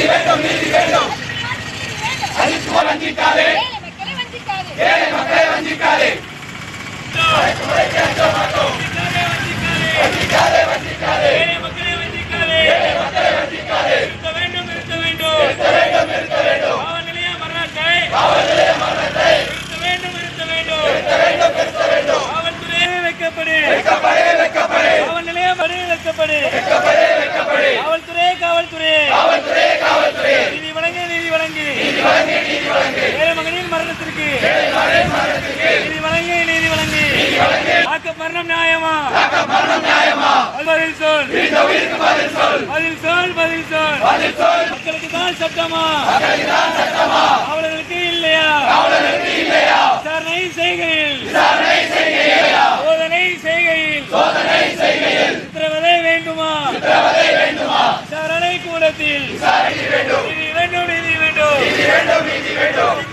வேண்டும் நீதி வேண்டும் வஞ்சிக்காதே ஏழை மக்களை வஞ்சிக்காதே வஞ்சிக்காதே வஞ்சிக்காதே ஏழை மக்களை வஞ்சிக்காதே நிறுத்த வேண்டும் நிறுத்த வேண்டும் நிறுத்த வேண்டும் காவல் நிலைய மரணத்தை நிறுத்த வேண்டும் நிறுத்த வேண்டும் காவல்துறையே வைக்கப்படு காவல் நிலையம் வைக்கப்படு காவல்துறை நீதி வழங்கு ஏழை மகனின் மரணத்திற்கு நீதி வழங்கு ஆக்க மரணம் நியாயமா பதில் சொல் மக்களுக்கு தான் சட்டமா அவர்களுக்கு இல்லையா விசாரணை செய்கையில் சோதனை செய்கையில் சித்திரவதை வேண்டுமா விசாரணை கூடத்தில் நீதி வேண்டும்